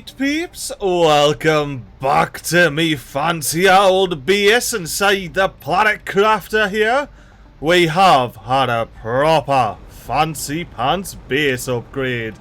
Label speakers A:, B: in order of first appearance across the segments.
A: Alright peeps, welcome back to me fancy old base inside the Planet Crafter here. We have had a proper fancy pants base upgrade.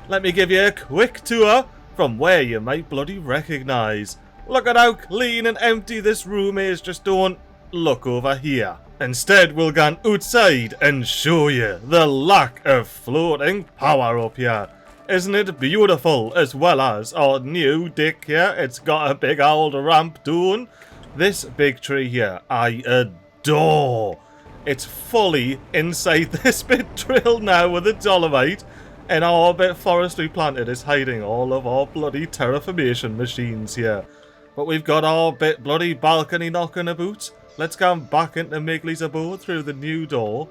A: Let me give you a quick tour from where you might bloody recognise. Look at how clean and empty this room is, just don't look over here. Instead we'll go outside and show you the lack of floating power up here. Isn't it beautiful? As well as our new deck here. It's got a big old ramp down. This big tree here, I adore. It's fully inside this bit drilled now with a dolomite. And our bit forest we planted is hiding all of our bloody terraformation machines here. But we've got our bit bloody balcony knocking about. Let's go back into MiGly's abode through the new door.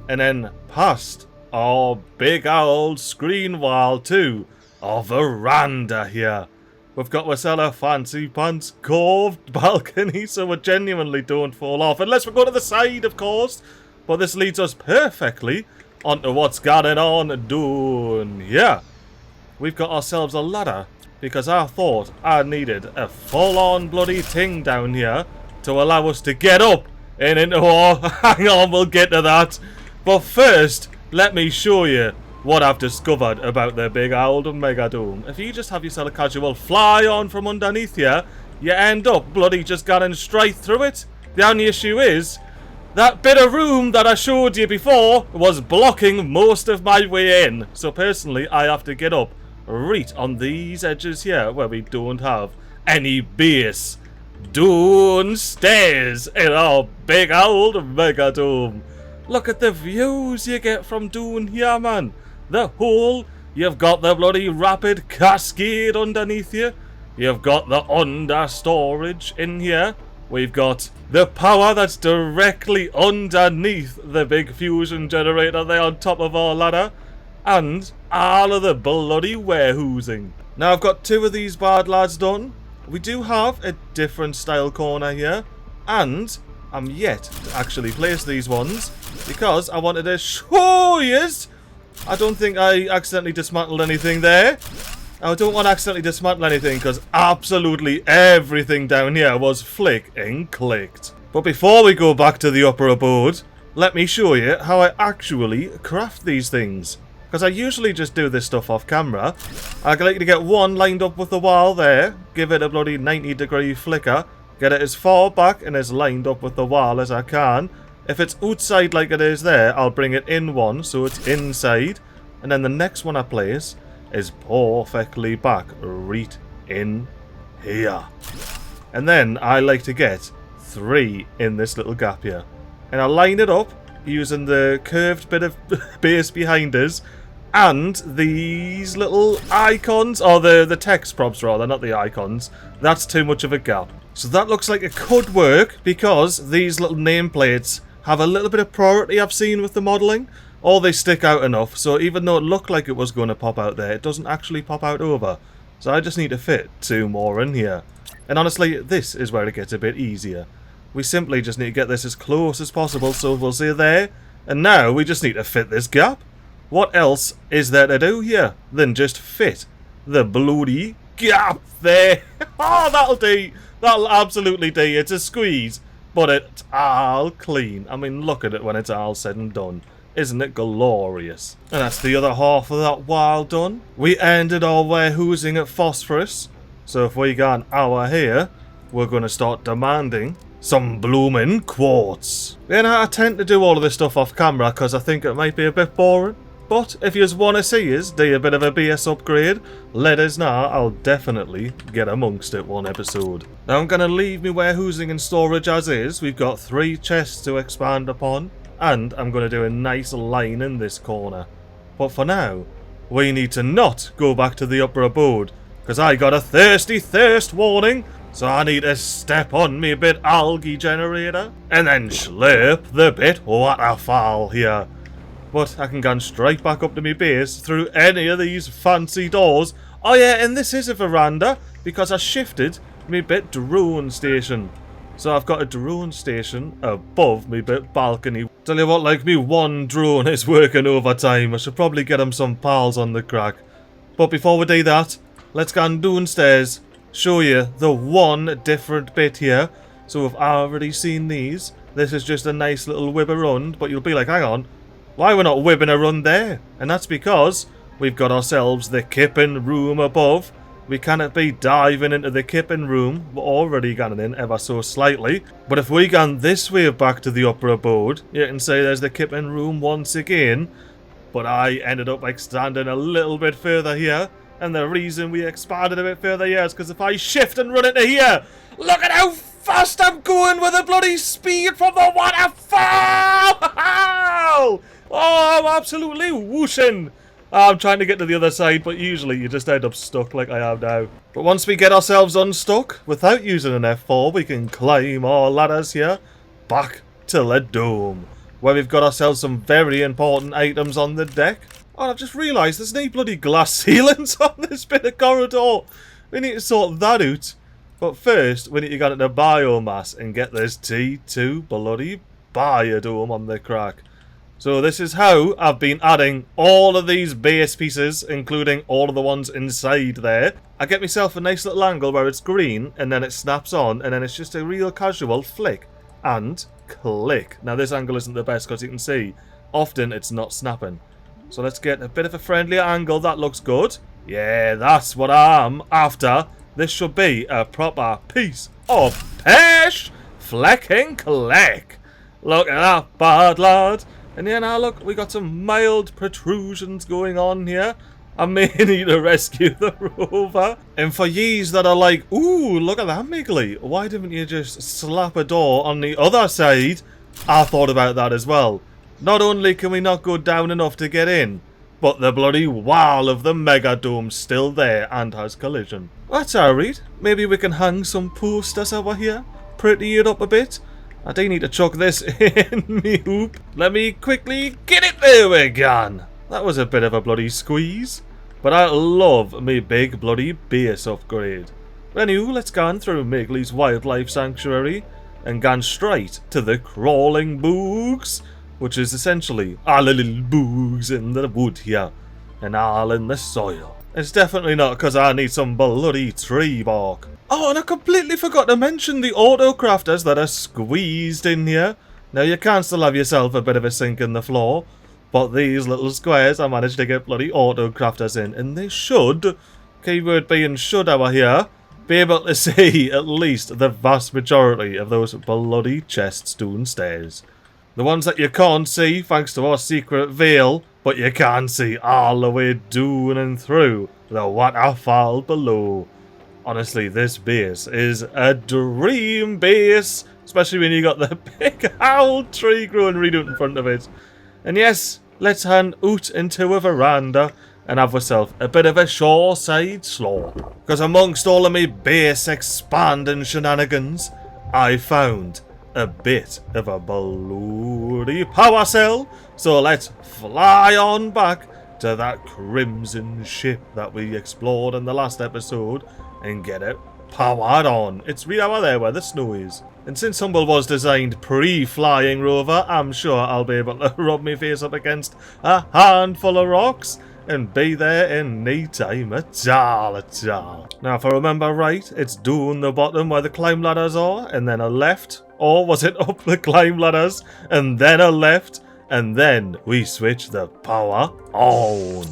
A: And then past our big old screen wall to our veranda here. We've got ourselves a fancy pants curved balcony so we genuinely don't fall off. Unless we go to the side, of course. But this leads us perfectly onto what's going on down here. We've got ourselves a ladder because I thought I needed a full-on bloody thing down here to allow us to get up and into our... Hang on, we'll get to that. But first, let me show you what I've discovered about the big old megadome. If you just have yourself a casual fly on from underneath here, you end up bloody just getting straight through it. The only issue is, that bit of room that I showed you before was blocking most of my way in. So personally, I have to get up right on these edges here where we don't have any base downstairs in our big old megadome. Look at the views you get from down here, man. The hole, you've got the bloody rapid cascade underneath you. You've got the under storage in here. We've got the power that's directly underneath the big fusion generator there on top of our ladder. And all of the bloody warehousing. Now I've got two of these bad lads done. We do have a different style corner here. And I'm yet to actually place these ones because I wanted to show yous. I don't think I accidentally dismantled anything there. I don't want to accidentally dismantle anything because absolutely everything down here was flick and clicked. But before we go back to the upper abode, let me show you how I actually craft these things. Because I usually just do this stuff off camera. I like to get one lined up with the wall there, give it a bloody 90-degree flicker, get it as far back and as lined up with the wall as I can. If it's outside like it is there, I'll bring it in one so it's inside. And then the next one I place is perfectly back right in here. And then I like to get 3 in this little gap here. And I line it up using the curved bit of base behind us. And these little icons, or the text props rather, not the icons. That's too much of a gap. So that looks like it could work because these little nameplates have a little bit of priority I've seen with the modelling. Or they stick out enough, so even though it looked like it was going to pop out there, it doesn't actually pop out over. So I just need to fit 2 more in here. And honestly, this is where it gets a bit easier. We simply just need to get this as close as possible, so we'll see there. And now we just need to fit this gap. What else is there to do here than just fit the bloody gap there? Oh, that'll do. That'll absolutely do. It's a squeeze, but it's all clean. I mean, look at it when it's all said and done. Isn't it glorious? And that's the other half of that wall done. We ended our warehousing at phosphorus. So if we got an hour here, we're going to start demanding some blooming quartz. Then I tend to do all of this stuff off camera because I think it might be a bit boring. But if you just want to see us do a bit of a BS upgrade, let us know. I'll definitely get amongst it one episode. Now I'm going to leave me warehousing and storage as is. We've got 3 chests to expand upon. And I'm going to do a nice line in this corner. But for now, we need to not go back to the upper abode. Because I got a thirsty thirst warning. So I need to step on me bit algae generator. And then slurp the bit waterfall here. But I can go straight back up to my base through any of these fancy doors. Oh yeah, and this is a veranda because I shifted my bit drone station. So I've got a drone station above me bit balcony. Tell you what, like me one drone is working overtime. I should probably get him some pals on the crack. But before we do that, let's go downstairs, show you the one different bit here. So we've already seen these. This is just a nice little whib around, but you'll be like, hang on, why we're not whibbing around there? And that's because we've got ourselves the kipping room above. We cannot be diving into the kipping room. We're already getting in ever so slightly. But if we go this way back to the upper abode, you can say there's the kipping room once again. But I ended up extending a little bit further here. And the reason we expanded a bit further here is because if I shift and run into here, look at how fast I'm going with the bloody speed from the waterfall! Oh, I'm absolutely whooshing. I'm trying to get to the other side, but usually you just end up stuck like I am now. But once we get ourselves unstuck, without using an F4, we can climb our ladders here back to the dome, where we've got ourselves some very important items on the deck. Oh, I've just realised there's no bloody glass ceilings on this bit of corridor. We need to sort that out. But first, we need to get into biomass and get this T2 bloody biodome on the crack. So this is how I've been adding all of these base pieces, including all of the ones inside there. I get myself a nice little angle where it's green, and then it snaps on, and then it's just a real casual flick and click. Now this angle isn't the best because you can see, often it's not snapping. So let's get a bit of a friendlier angle. That looks good. Yeah, that's what I'm after. This should be a proper piece of pish. Flecking click. Look at that, bad lad. And yeah, now look, we got some mild protrusions going on here. I may need to rescue the rover. And for yees that are like, ooh, look at that, MiGly. Why didn't you just slap a door on the other side? I thought about that as well. Not only can we not go down enough to get in, but the bloody wall of the mega dome's still there and has collision. That's alright. Maybe we can hang some posters over here, pretty it up a bit. I do need to chuck this in me hoop. Let me quickly get it. There we go. That was a bit of a bloody squeeze. But I love me big bloody base upgrade. Anywho, let's go on through MiGly's wildlife sanctuary and go straight to the crawling boogs, which is essentially all the little boogs in the wood here and all in the soil. It's definitely not because I need some bloody tree bark. Oh, and I completely forgot to mention the auto crafters that are squeezed in here. Now you can still have yourself a bit of a sink in the floor, but these little squares I managed to get bloody auto crafters in, and they should, keyword being should over here, be able to see at least the vast majority of those bloody chests downstairs. The ones that you can't see thanks to our secret veil, but you can see all the way down and through the waterfall below. Honestly, this base is a dream base, especially when you got the big old tree growing right out in front of it. And yes, let's hand out into a veranda and have ourselves a bit of a shoreside slaw. Because amongst all of my base expanding shenanigans, I found a bit of a bloody power cell. So let's fly on back to that crimson ship that we explored in the last episode and get it powered on. It's right over there where the snow is. And since Humble was designed pre-flying rover, I'm sure I'll be able to rub my face up against a handful of rocks and be there in no time at all. Now if I remember right, it's down the bottom where the climb ladders are, and then a left, or was it up the climb ladders and then a left, and then we switch the power on.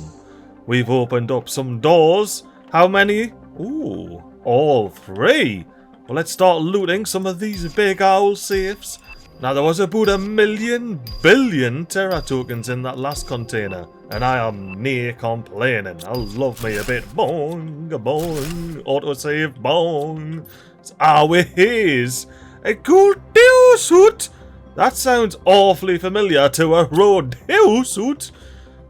A: We've opened up some doors. How many? Ooh, all 3. Well, let's start looting some of these big owl safes. Now, there was about 1,000,000 billion Terra tokens in that last container, and I am near complaining. I love me a bit. Bong, bong, autosave, bong. It's how it is. A cool deal suit. That sounds awfully familiar to a rodeo suit.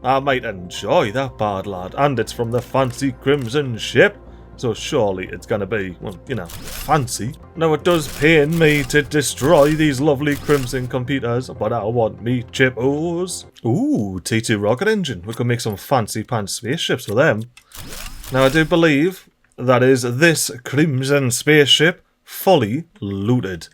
A: I might enjoy that, bad lad, and it's from the fancy crimson ship. So surely it's gonna be, well, you know, fancy. Now it does pain me to destroy these lovely crimson computers, but I want me chippos. Ooh, T2 rocket engine. We could make some fancy pants spaceships with them. Now I do believe that is this crimson spaceship fully looted.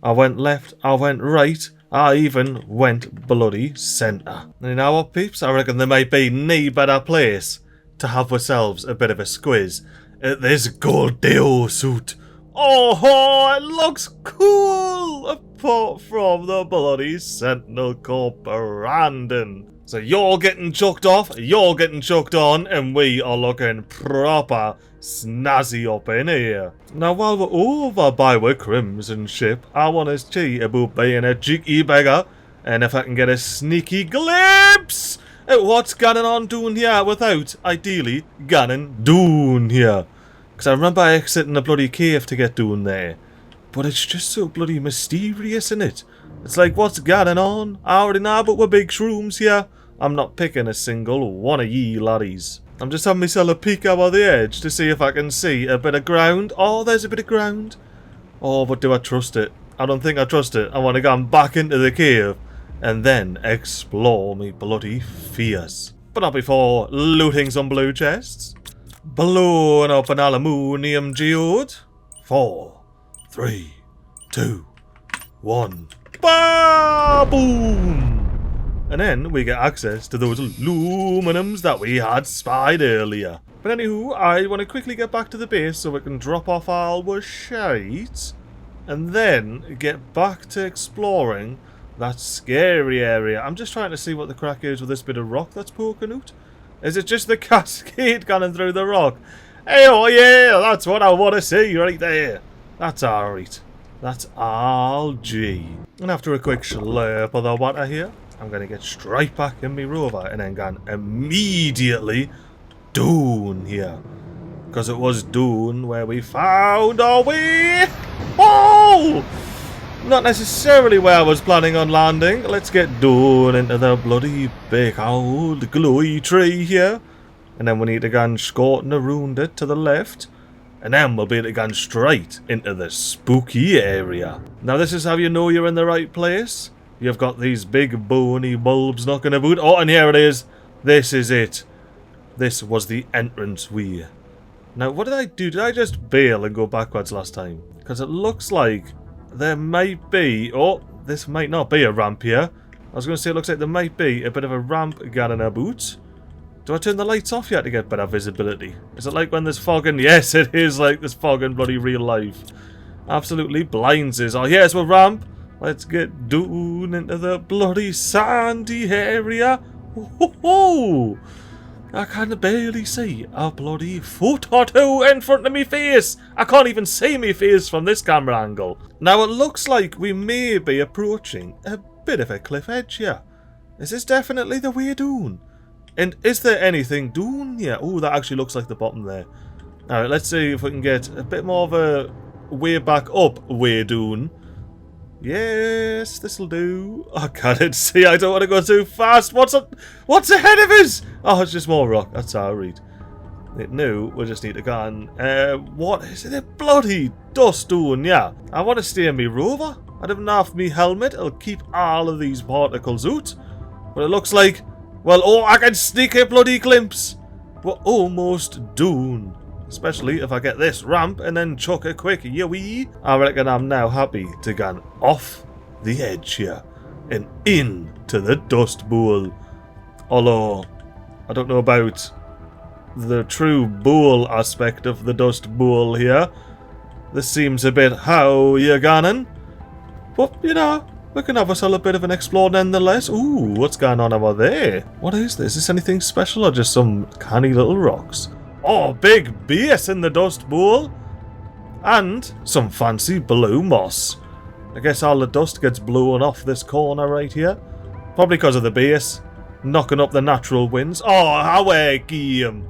A: I went left, I went right, I even went bloody centre. And now what, peeps? I reckon there might be no better place to have ourselves a bit of a squiz at this Goldeo suit. Oh, it looks cool! Apart from the bloody Sentinel called Brandon. So you're getting chucked off, you're getting chucked on, and we are looking proper snazzy up in here. Now while we're over by our Crimson ship, I want to see about being a cheeky beggar, and if I can get a sneaky glimpse at what's going on down here without, ideally, going down here. Because I remember exiting the bloody cave to get down there. But it's just so bloody mysterious, isn't it? It's like, what's going on? I already know about we're big shrooms here. I'm not picking a single one of ye laddies. I'm just having myself a peek over the edge to see if I can see a bit of ground. Oh, there's a bit of ground. Oh, but do I trust it? I don't think I trust it. I want to go back into the cave and then explore me bloody fears. But not before looting some blue chests. Blowing up an aluminium geode. 4, 3, 2, 1. Ba-boom! And then we get access to those aluminums that we had spied earlier. But anywho, I want to quickly get back to the base so we can drop off our shite. And then get back to exploring that scary area. I'm just trying to see what the crack is with this bit of rock that's poking out. Is it just the cascade going through the rock? Hey, oh yeah, that's what I want to see right there. That's alright. That's all G. And after a quick slurp of the water here, I'm going to get straight back in my rover and then go immediately down here. Because it was down where we found our way. Oh! Not necessarily where I was planning on landing. Let's get down into the bloody big old glowy tree here. And then we need to go escorting around it to the left. And then we'll be able to go straight into the spooky area. Now this is how you know you're in the right place. You've got these big bony bulbs knocking about. Oh, and here it is. This is it. This was the entrance way. Now what did I do? Did I just bail and go backwards last time? Because it looks like there might be... Oh, this might not be a ramp here. I was going to say it looks like there might be a bit of a ramp going about. Do I turn the lights off yet to get better visibility? Is it like when there's fog in... Yes, it is like there's fog in bloody real life. Absolutely blinds us. Oh, here's a ramp. Let's get down into the bloody sandy area. Oh, I can barely see a bloody foot or two in front of me face. I can't even see me face from this camera angle. Now it looks like we may be approaching a bit of a cliff edge here. Is this definitely the way down? And is there anything down here? Oh, that actually looks like the bottom there. Alright, let's see if we can get a bit more of a way back up way down. Yes, this'll do. I can't see. I don't want to go too fast. What's ahead of us? Oh, it's just more rock. That's alright. No, we just need to go on. What is it? A bloody dust doing? Yeah. I want to stay in me rover. I don't know if me helmet will keep all of these particles out. But it looks like... Well, oh, I can sneak a bloody glimpse. We're almost done. Especially if I get this ramp and then chuck a quick yowee. I reckon I'm now happy to go off the edge here and into the dust bowl. Although, I don't know about the true bowl aspect of the dust bowl here. This seems a bit how you ganning. But, you know, we can have ourselves a bit of an explore nonetheless. Ooh, what's going on over there? What is this? Is this anything special or just some canny little rocks? Oh, big base in the dust bowl. And some fancy blue moss. I guess all the dust gets blown off this corner right here. Probably because of the base. Knocking up the natural winds. Oh, how game.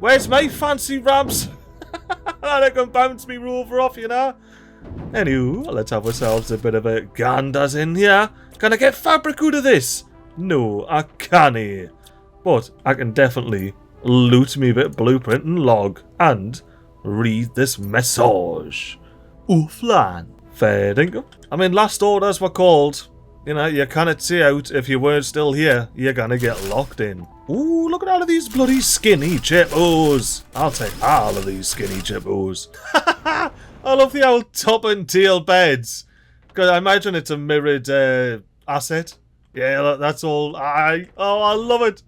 A: Where's my fancy ramps? I can bounce me rover off, you know. Anywho, let's have ourselves a bit of a ganders in here. Can I get fabric out of this? No, I can't. But I can definitely loot me bit blueprint and log and read this message. Offline. Fair dinkum. I mean, last orders were called. You know, you cannot see out if you weren't still here. You're gonna get locked in. Ooh, look at all of these bloody skinny chippos. I'll take all of these skinny chippos. I love the old top and tail beds. Because I imagine it's a mirrored asset. Yeah, that's all. I love it.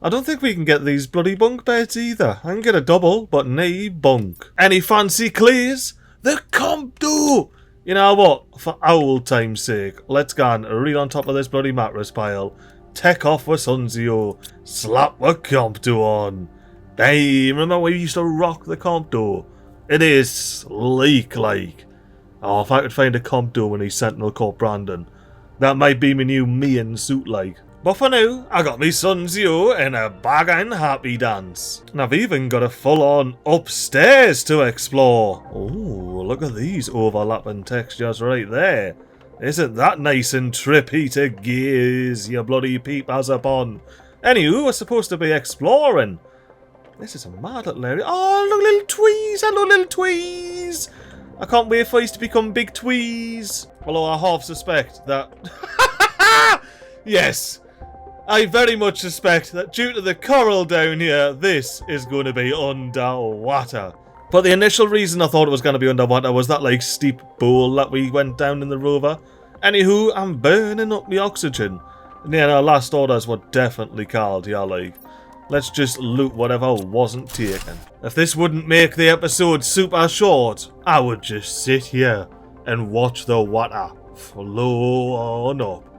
A: I don't think we can get these bloody bunk beds either. I can get a double, but nae bunk. Any fancy clays? The compto! You know what? For old time's sake, let's go and read on top of this bloody mattress pile. Take off with Sunzio. Slap the compto on. Hey, remember we used to rock the compto? It is sleek like. Oh, if I could find a compto when he's Sentinel called Brandon. That might be my new me-in suit like. But for now, I got me Sunzio in a barren happy dance. And I've even got a full-on upstairs to explore. Oh, look at these overlapping textures right there. Isn't that nice and trippy to gaze your bloody peepers upon? Anywho, we're supposed to be exploring. This is a mad little area. Oh, look, little tweez. Hello, little tweez. I can't wait for you to become big tweez. Although I half suspect that... Yes. I very much suspect that due to the coral down here, this is going to be underwater. But the initial reason I thought it was going to be underwater was that like steep bowl that we went down in the rover. Anywho, I'm burning up the oxygen. And yeah, our last orders were definitely cold, yeah, like. Let's just loot whatever wasn't taken. If this wouldn't make the episode super short, I would just sit here and watch the water flow on up.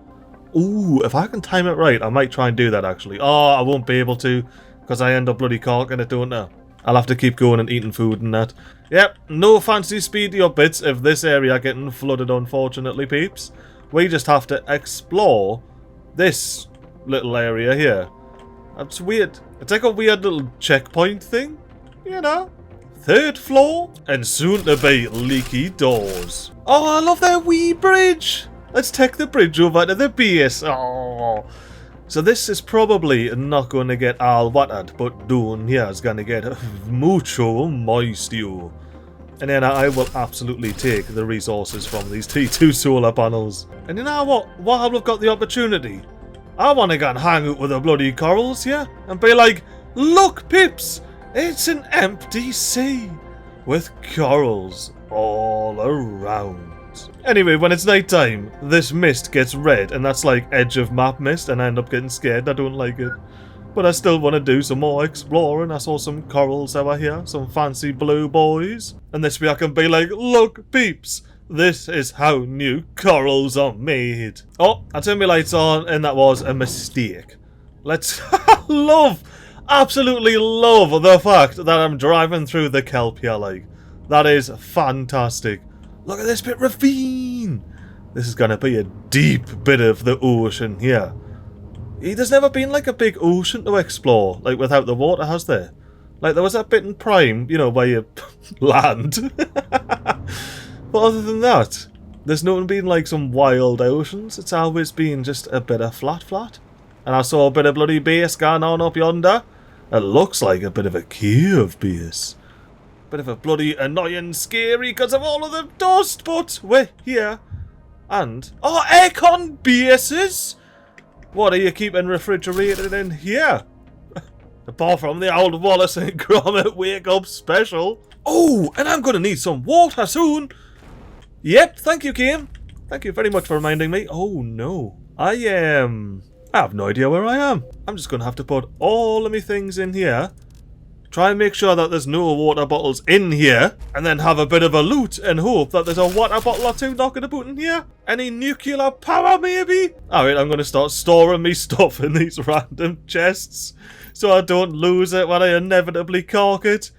A: Ooh, if I can time it right, I might try and do that actually. Oh, I won't be able to, because I end up bloody corking it, don't I? I'll have to keep going and eating food and that. Yep, no fancy speedy up bits if this area getting flooded, unfortunately, peeps. We just have to explore this little area here. That's weird. It's like a weird little checkpoint thing, you know? 3rd floor, and soon to be leaky doors. Oh, I love that wee bridge! Let's take the bridge over to the base. Oh. So this is probably not going to get all watered, but down here is going to get mucho moisture. And then I will absolutely take the resources from these T2 solar panels. And you know what? While we've got the opportunity, I want to go and hang out with the bloody corals here and be like, look, Pips, it's an empty sea with corals all around. Anyway, when it's night time, this mist gets red, and that's like edge of map mist, and I end up getting scared. I don't like it. But I still want to do some more exploring. I saw some corals over here, some fancy blue boys. And this way I can be like, look, peeps, this is how new corals are made. Oh, I turned my lights on, and that was a mistake. Let's absolutely love the fact that I'm driving through the kelp here, like. That is fantastic. Look at this bit ravine. This is going to be a deep bit of the ocean here. There's never been like a big ocean to explore, like without the water, has there? Like there was that bit in Prime, you know, where you land. But other than that, there's not been like some wild oceans. It's always been just a bit of flat. And I saw a bit of bloody base going on up yonder. It looks like a bit of a cave base. Bit of a bloody annoying scary because of all of the dust, but we're here. And, oh, aircon bases! What are you keeping refrigerated in here? Apart from the old Wallace and Gromit wake up special. Oh, and I'm gonna need some water soon. Yep, thank you, Kim. Thank you very much for reminding me. Oh no, I have no idea where I am. I'm just gonna have to put all of my things in here. Try and make sure that there's no water bottles in here, and then have a bit of a loot and hope that there's a water bottle or two knocking about in here. Any nuclear power, maybe? Alright, I'm going to start storing me stuff in these random chests, so I don't lose it when I inevitably cork it.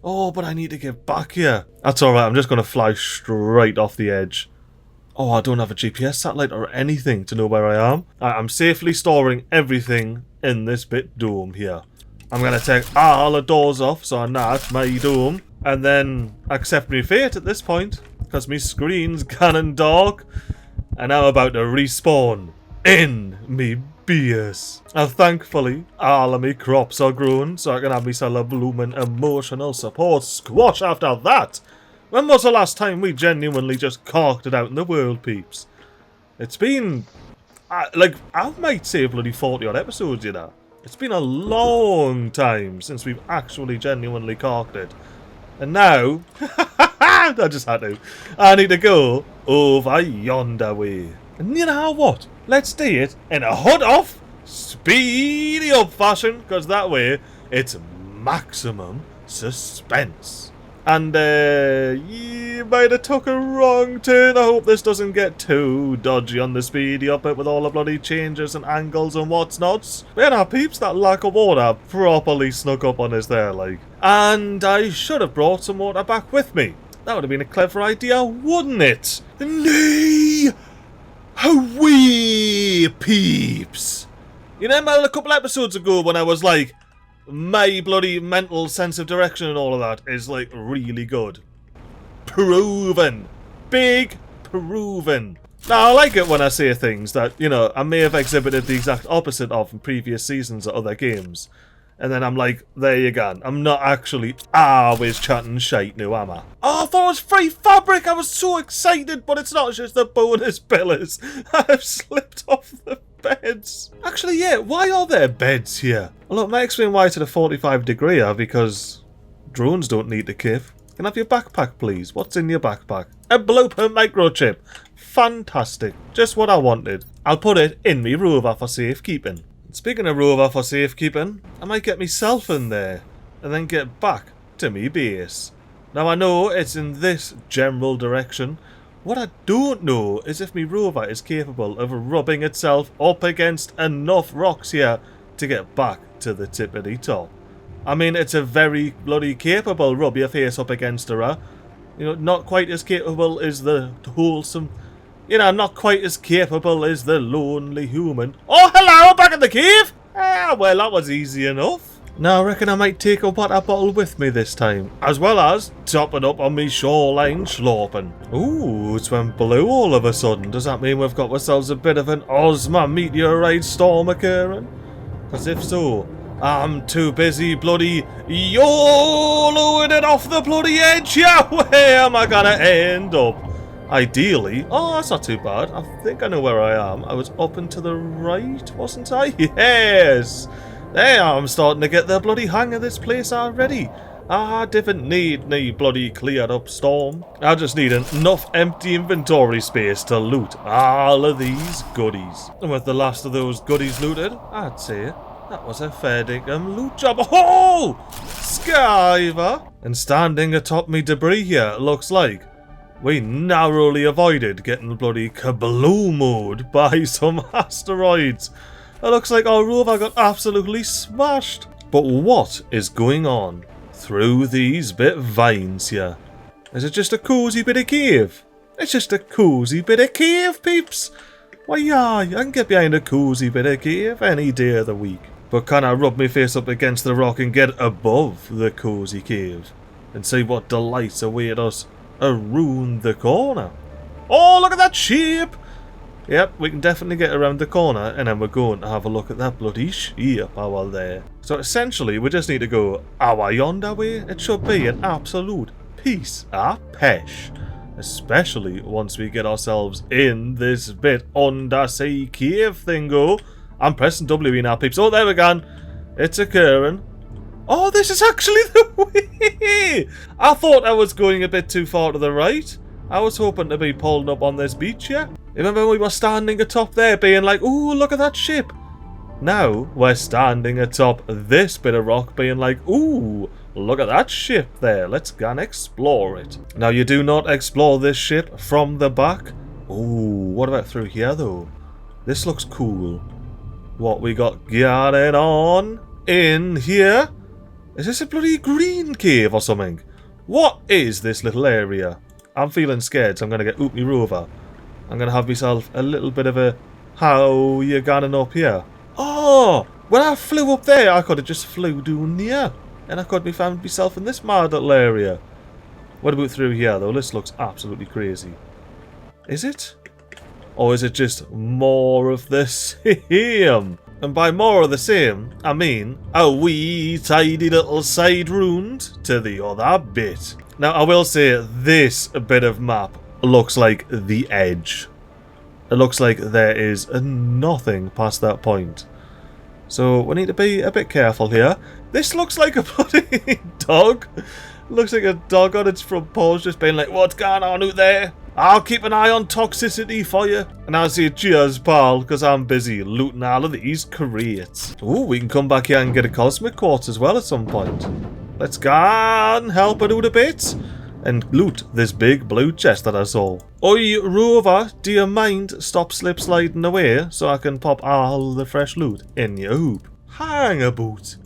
A: Oh, but I need to get back here. That's alright, I'm just going to fly straight off the edge. Oh, I don't have a GPS satellite or anything to know where I am. I'm safely storing everything in this bit dome here. I'm going to take all the doors off so I know it's my dome. And then accept my fate at this point. Because my screen's gone dark. And I'm about to respawn in me base. And thankfully, all of me crops are grown. So I can have myself a blooming emotional support squash after that. When was the last time we genuinely just corked it out in the world, peeps? It's been... like, I might say bloody 40 odd episodes, you know. It's been a long time since we've actually genuinely corked it. And now, I just had to. I need to go over yonder way. And you know what? Let's do it in a hood off speedy up fashion, because that way it's maximum suspense. And you might have took a wrong turn. I hope this doesn't get too dodgy on the speedy up it with all the bloody changes and angles and what's nots. But yeah, peeps, that lack of water properly snuck up on us there, like. And I should have brought some water back with me. That would have been a clever idea, wouldn't it? Nay! Away, peeps! You know, a couple episodes ago when I was like, my bloody mental sense of direction and all of that is like really good. Proven. Big proven. Now, I like it when I say things that, you know, I may have exhibited the exact opposite of in previous seasons or other games. And then I'm like, there you go. I'm not actually always chatting shite now, am I? Oh, I thought it was free fabric. I was so excited, but it's not just the bonus pillars. I've slipped off the beds. Actually, yeah, why are there beds here? Well, look, might explain why to the 45 degree here, because drones don't need the kif. Can I have your backpack, please? What's in your backpack? A blooper microchip. Fantastic. Just what I wanted. I'll put it in me rover for safekeeping. Speaking of rover for safekeeping, I might get myself in there and then get back to me base. Now I know it's in this general direction. What I don't know is if me rover is capable of rubbing itself up against enough rocks here to get back to the tippity top. I mean, it's a very bloody capable rub your face up against her. You know, not quite as capable as the wholesome. You know, not quite as capable as the lonely human. Oh, hello, back in the cave! Ah, well, that was easy enough. Now, I reckon I might take a water bottle with me this time, as well as topping up on me shoreline sloping. Ooh, it's went blue all of a sudden. Does that mean we've got ourselves a bit of an Ozma meteorite storm occurring? Because if so, I'm too busy bloody YOLOing it off the bloody edge. Yeah, where am I gonna end up? Ideally. Oh, that's not too bad. I think I know where I am. I was up and to the right, wasn't I? Yes! There, I'm starting to get the bloody hang of this place already. I didn't need any bloody cleared up storm. I just need enough empty inventory space to loot all of these goodies. And with the last of those goodies looted, I'd say that was a fair dinkum loot job. Oh! Skiver! And standing atop me debris here, looks like we narrowly avoided getting bloody kabloomed by some asteroids. It looks like our rover got absolutely smashed. But what is going on through these bit vines here? Is it just a cosy bit of cave? It's just a cosy bit of cave, peeps. Why, yeah, I can get behind a cosy bit of cave any day of the week. But can I rub my face up against the rock and get above the cosy cave and see what delights await us around the corner? Oh, look at that shape! Yep, we can definitely get around the corner, and then we're going to have a look at that bloody shape while there. So essentially, we just need to go our yonder way. It should be an absolute piece of pesh. Especially once we get ourselves in this bit undersea cave thingo. I'm pressing W now, peeps. Oh, there we go. It's occurring. Oh, this is actually the way! I thought I was going a bit too far to the right. I was hoping to be pulling up on this beach here. Remember when we were standing atop there being like, ooh, look at that ship. Now, we're standing atop this bit of rock being like, ooh, look at that ship there. Let's go and explore it. Now, you do not explore this ship from the back. Ooh, what about through here, though? This looks cool. What we got going on in here? Is this a bloody green cave or something? What is this little area? I'm feeling scared, so I'm going to get me rover. I'm going to have myself a little bit of a how you going up here. Oh, when I flew up there, I could have just flew down here. And I could have found myself in this mad little area. What about through here, though? This looks absolutely crazy. Is it? Or is it just more of the same? And by more of the same, I mean a wee tidy little side round to the other bit. Now, I will say this bit of map looks like the edge. It looks like there is nothing past that point. So we need to be a bit careful here. This looks like a bloody dog. Looks like a dog on its front paws just being like, what's going on out there? I'll keep an eye on toxicity for you. And I'll say cheers, pal, because I'm busy looting all of these crates. Ooh, we can come back here and get a cosmic quartz as well at some point. Let's go and help it out a bit. And loot this big blue chest that I saw. Oi, Rover, do you mind stop slip sliding away so I can pop all the fresh loot in your hoop? Hang a boot.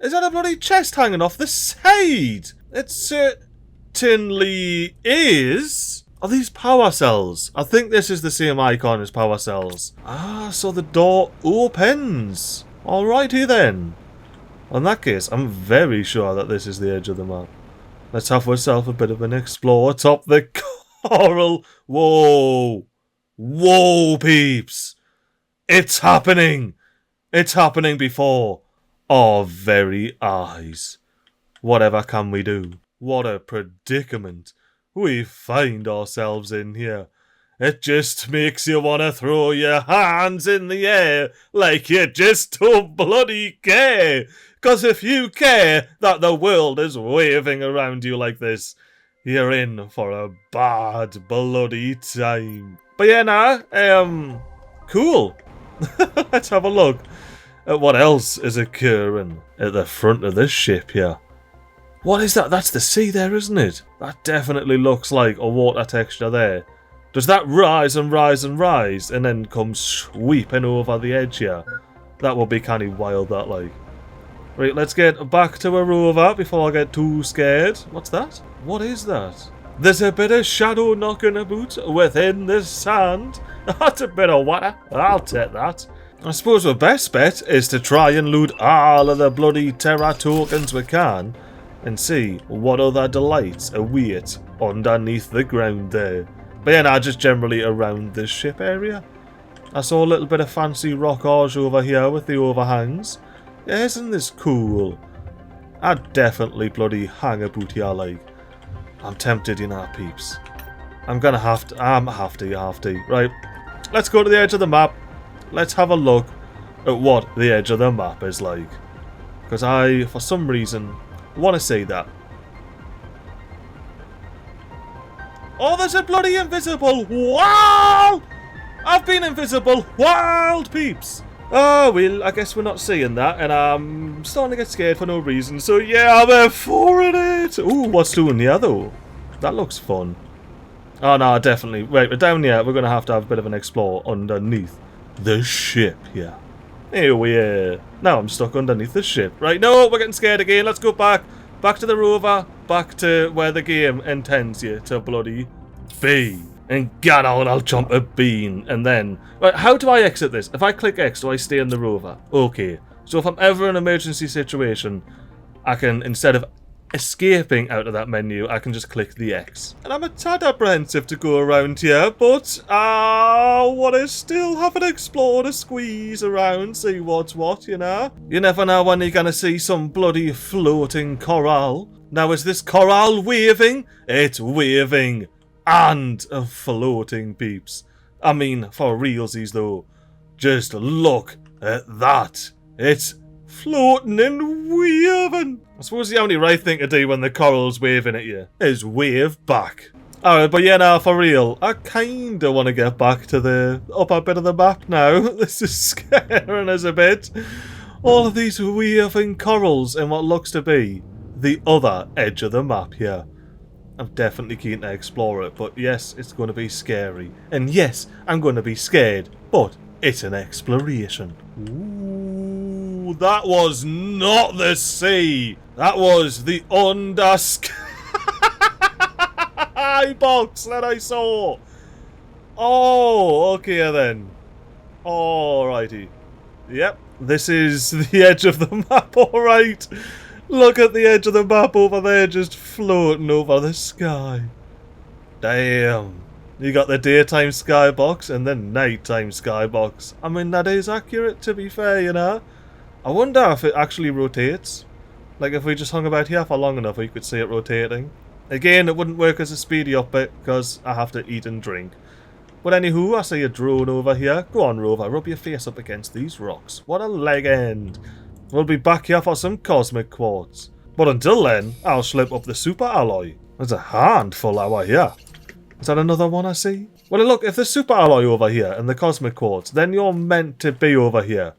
A: Is that a bloody chest hanging off the side? It certainly is. Are these power cells? I think this is the same icon as power cells. Ah, so the door opens. Alrighty then. In that case, I'm very sure that this is the edge of the map. Let's have ourselves a bit of an explore atop the coral. Whoa. Whoa, peeps. It's happening. It's happening before our very eyes. Whatever can we do? What a predicament we find ourselves in here. It just makes you want to throw your hands in the air like you just don't bloody care. Because if you care that the world is waving around you like this, you're in for a bad bloody time. But yeah, nah, cool. Let's have a look at what else is occurring at the front of this ship here. What is that? That's the sea there, isn't it? That definitely looks like a water texture there. Does that rise and rise and rise and then come sweeping over the edge here? That would be kind of wild, that like. Right, let's get back to a rover before I get too scared. What's that? What is that? There's a bit of shadow knocking about within the sand. That's a bit of water. I'll take that. I suppose our best bet is to try and loot all of the bloody Terra tokens we can and see what other delights await underneath the ground there. But yeah, just generally around this ship area. I saw a little bit of fancy rockage over here with the overhangs. Yeah, isn't this cool? I'd definitely bloody hang a boot here, like. I'm tempted, you know, peeps. You have to. Right, let's go to the edge of the map. Let's have a look at what the edge of the map is like. Because I, for some reason, want to see that. Oh, there's a bloody invisible wall! I've been invisible wild, peeps! Oh, well, I guess we're not seeing that, and I'm starting to get scared for no reason, so yeah, I'm for it! Ooh, what's doing here, though? That looks fun. Oh, no, definitely. Wait, we're down here, we're going to have a bit of an explore underneath the ship here. Here we are. Now I'm stuck underneath the ship. Right, no, we're getting scared again, let's go back. Back to the rover, back to where the game intends you to bloody be. And get on, I'll jump a bean, and then... Right, how do I exit this? If I click X, do I stay in the rover? Okay. So if I'm ever in an emergency situation, I can, instead of escaping out of that menu, I can just click the X. And I'm a tad apprehensive to go around here, but I want to still have an explore to squeeze around, see what's what, you know? You never know when you're going to see some bloody floating coral. Now, is this coral waving? It's waving. And floating, peeps. I mean, for realsies though. Just look at that. It's floating and waving. I suppose the only right thing to do when the coral's waving at you is wave back. Alright, but yeah, now for real, I kinda want to get back to the upper bit of the map now. This is scaring us a bit. All of these waving corals in what looks to be the other edge of the map here. I'm definitely keen to explore it, but yes, it's going to be scary. And yes, I'm going to be scared, but it's an exploration. Ooh, that was not the sea. That was the undersky box that I saw. Oh, okay then. Alrighty. Yep, this is the edge of the map, alright. Look at the edge of the map over there, just floating over the sky. Damn. You got the daytime skybox and the nighttime skybox. I mean, that is accurate, to be fair, you know. I wonder if it actually rotates. Like, if we just hung about here for long enough, we could see it rotating. Again, it wouldn't work as a speedy up bit, because I have to eat and drink. But anywho, I see a drone over here. Go on, Rover, rub your face up against these rocks. What a leg end. We'll be back here for some cosmic quartz. But until then, I'll slip up the super alloy. There's a handful over here. Is that another one I see? Well, look, if the super alloy over here and the cosmic quartz, then you're meant to be over here.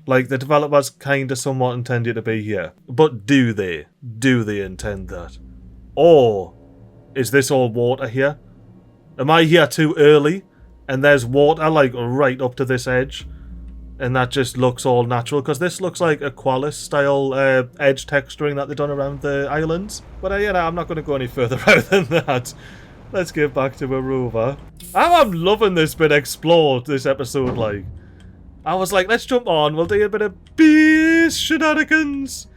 A: Like, the developers kind of somewhat intend you to be here. But do they? Do they intend that? Or is this all water here? Am I here too early? And there's water, like, right up to this edge? And that just looks all natural? Because this looks like Aqualis-style edge texturing that they've done around the islands. But, you know, I'm not going to go any further out than that. Let's get back to a rover. I'm loving this bit explored, this episode, like. I was like, let's jump on, we'll do a bit of beast shenanigans,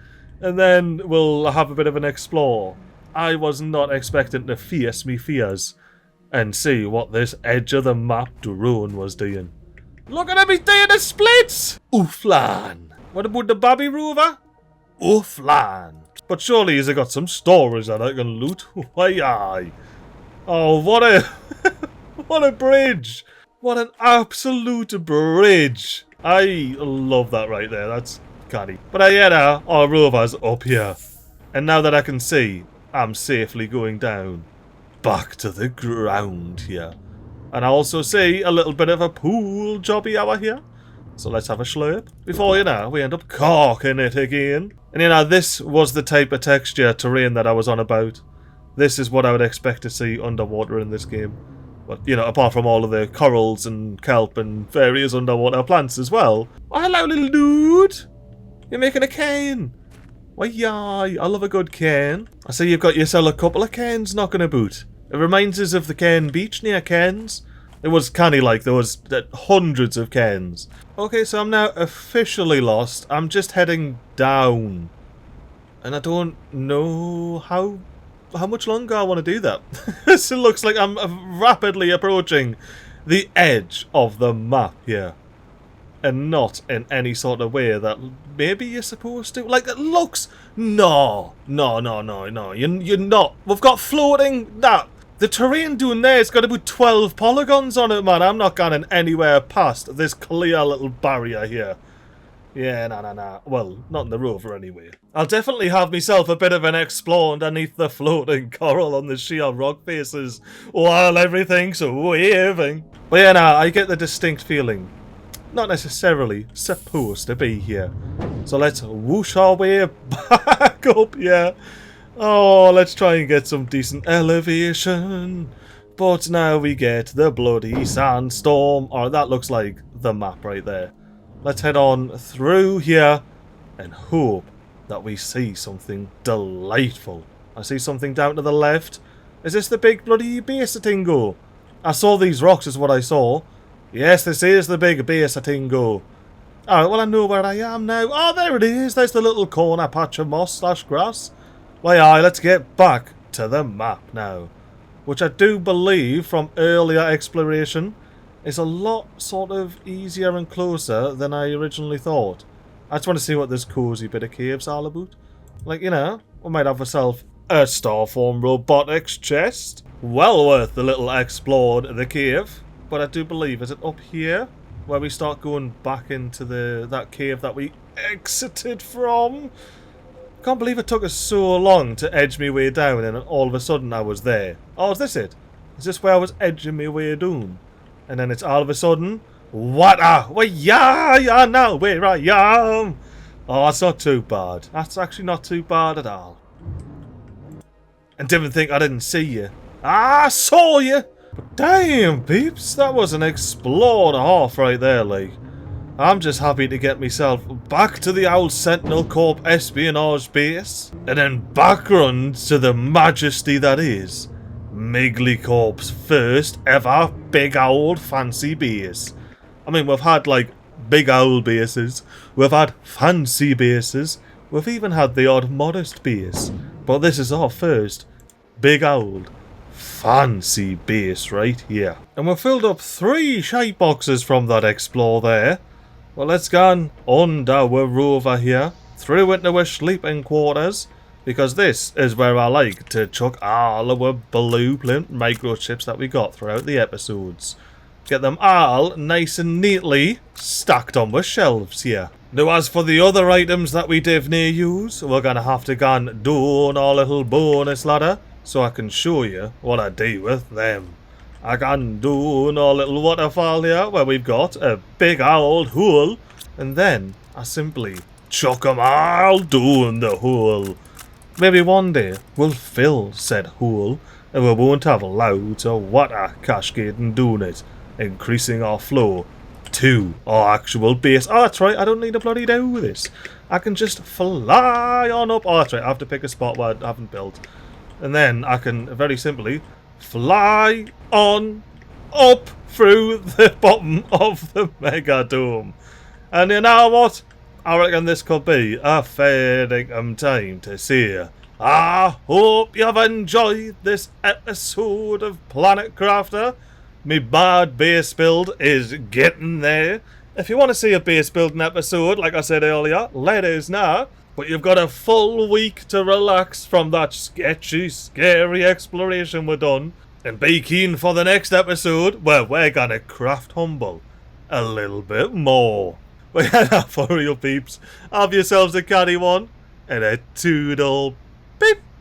A: and then we'll have a bit of an explore. I was not expecting to face me fears and see what this edge of the map drone was doing. Look at him, he's doing the splits! Ooflan. What about the Babby rover? Ooflan. But surely he's got some stories that I can loot. Why aye. Oh, what a... what a bridge! What an absolute bridge! I love that right there, that's canny. But yeah, now, our rover's up here. And now that I can see, I'm safely going down. Back to the ground here. And I also see a little bit of a pool jobby hour here. So let's have a slurp. Before, you know, we end up corking it again. And you know, this was the type of texture terrain that I was on about. This is what I would expect to see underwater in this game. But, you know, apart from all of the corals and kelp and various underwater plants as well. Oh, hello, little dude. You're making a cane. Why, yeah, I love a good cane. I see you've got yourself a couple of canes knocking about. It reminds us of the Cairn Beach near Cairns. It was canny like there was hundreds of cairns. Okay, so I'm now officially lost. I'm just heading down. And I don't know how much longer I want to do that. It looks like I'm rapidly approaching the edge of the map here. And not in any sort of way that maybe you're supposed to. Like, it looks... No. You're not. We've got floating... The terrain doing there, it's got about 12 polygons on it, man. I'm not going anywhere past this clear little barrier here. Yeah, nah. Well, not in the rover anyway. I'll definitely have myself a bit of an explore underneath the floating coral on the sheer rock faces while everything's waving. But yeah, nah, I get the distinct feeling. Not necessarily supposed to be here. So let's whoosh our way back up here. Oh, let's try and get some decent elevation. But now we get the bloody sandstorm. Oh, that looks like the map right there. Let's head on through here and hope that we see something delightful. I see something down to the left. Is this the big bloody bsae? I saw these rocks is what I saw. Yes, this is the big bsae. Alright, well I know where I am now. Oh, there it is. There's the little corner patch of moss / grass. Why, aye, let's get back to the map now. Which I do believe, from earlier exploration, is a lot sort of easier and closer than I originally thought. I just want to see what this cozy bit of cave's all about. Like, you know, we might have ourselves a Starform robotics chest. Well worth the little explored the cave. But I do believe, is it up here? Where we start going back into that cave that we exited from? Can't believe it took us so long to edge me way down and all of a sudden I was there. Oh, is this it? Is this where I was edging my way down? And then it's all of a sudden... What? Well, yeah, now where I am. Oh, that's not too bad. That's actually not too bad at all. And didn't think I didn't see you. I saw you! But damn, peeps, that was an explored half right there, like. I'm just happy to get myself back to the old Sentinel Corp espionage base, and then back run to the majesty that is MiGly Corp's first ever big old fancy base. I mean, we've had like big old bases, we've had fancy bases, we've even had the odd modest base, but this is our first big old fancy base right here. And we've filled up 3 shite boxes from that explore there. Well, let's go under our rover here, through into our sleeping quarters, because this is where I like to chuck all our blueprint microchips that we got throughout the episodes. Get them all nice and neatly stacked on the shelves here. Now, as for the other items that we definitely use, we're going to have to go and down our little bonus ladder so I can show you what I do with them. I can do a little waterfall here where we've got a big old hole, and then I simply chuck 'em all down the hole. Maybe one day we'll fill said hole and we won't have loads of water cascading down it, increasing our flow to our actual base. Oh, that's right, I don't need to bloody do this. I can just fly on up. Oh, that's right, I have to pick a spot where I haven't built. And then I can very simply fly on up through the bottom of the mega dome. And you know what? I reckon this could be a fair dinkum time to see. I hope you've enjoyed this episode of Planet Crafter. Me bad base build is getting there. If you want to see a base building episode, like I said earlier, let us know. But you've got a full week to relax from that sketchy, scary exploration we've done. And be keen for the next episode where we're gonna craft humble a little bit more. But yeah, for real peeps, have yourselves a canny one and a toodle beep.